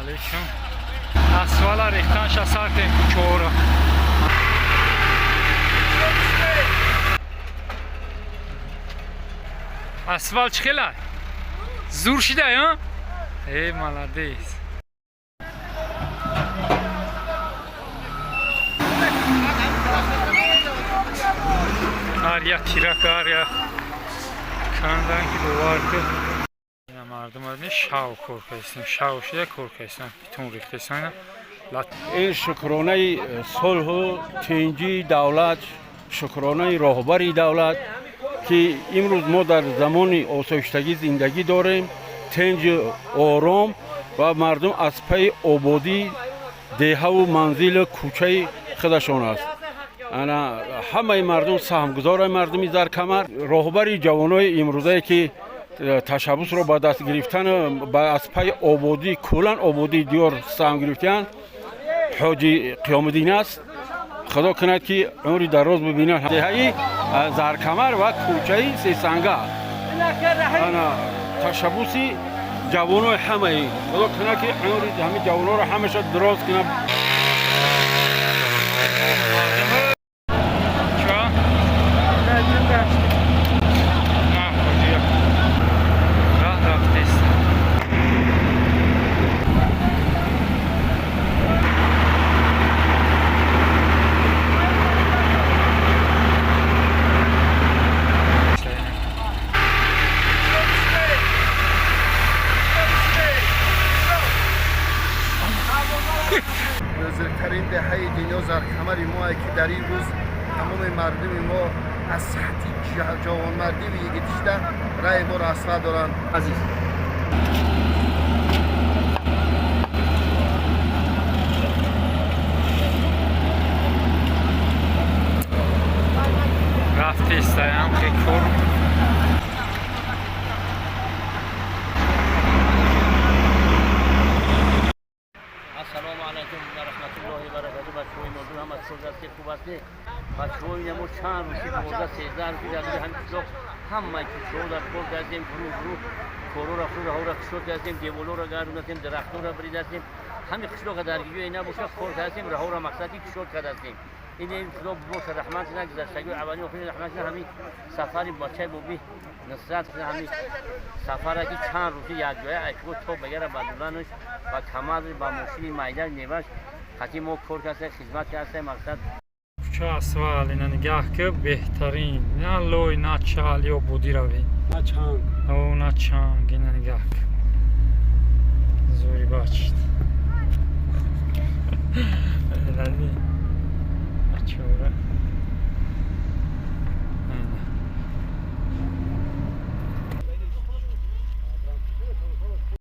علیکم. اسفال ریختنش از سر کوچه را. اسفال چخیله؟ زور شده یا؟ ای مالدیس. آریا تیرک آریا کندن که دوار که مردم ها شاو کورکیستن شاو شده کورکیستن بیتون ریختیستن. این شکرانه صلح و تنجی دولت، شکرانه راهبری دولت که امروز ما در زمان آسایشتگی زندگی داریم، تنج آرام و مردم از پی آبادی دیه و منزل کوچه خودشان است. انا همه مردم سهمگزار مردمی زرکمر، راهبری جوانای امروزه که تشبث را به دست گرفتن با از پی آبادی کلان آبادی دیار سهم گرفتن حاجی قیامالدین است. خدا کند که عمری دراز ببینه. دیهی زرکمر و کوچه سیسنگه انا تشبثی جوانای همه خدا کند که عمری همه جوانا را همیشه دراز کنه. بزرگترین دهه دنیا زرکمر ما که در این روز تمام مردم ما از سطح جوانمردی و یگتیشته رای ما را اصلاح دارند. عزیز رفتی استایم خیلی کور السلام علیکم و رحمت الله و برکاته. بچه‌های موضوع هم از خوب است که خوب است. بچه‌های ما چند روزی بوده 13 روزی در هم کشو همه کشو در کور گردیم برو کورو را خود را کشو گردیم دیوالو را گردوندیم درختو را بریدیم همه کشو که درگیری اینا باشه کور گردیم راه را مقصدی کشو کردیم. این خدا باشه رحمت نگذشته اولی آخرین رحمت همین سفری بچه بوبی نصرت همین سفر که چند روزی یک جای اکو تو بگیره بدونانش و کمال با ماشین مایدان نیمش خاطی ما کار کرده خدمت کرده مقصد چه اسفال اینا نگاه که بهترین نه لوی نه چالی و بودی روی نه چند او نه چانگ اینا نگاه که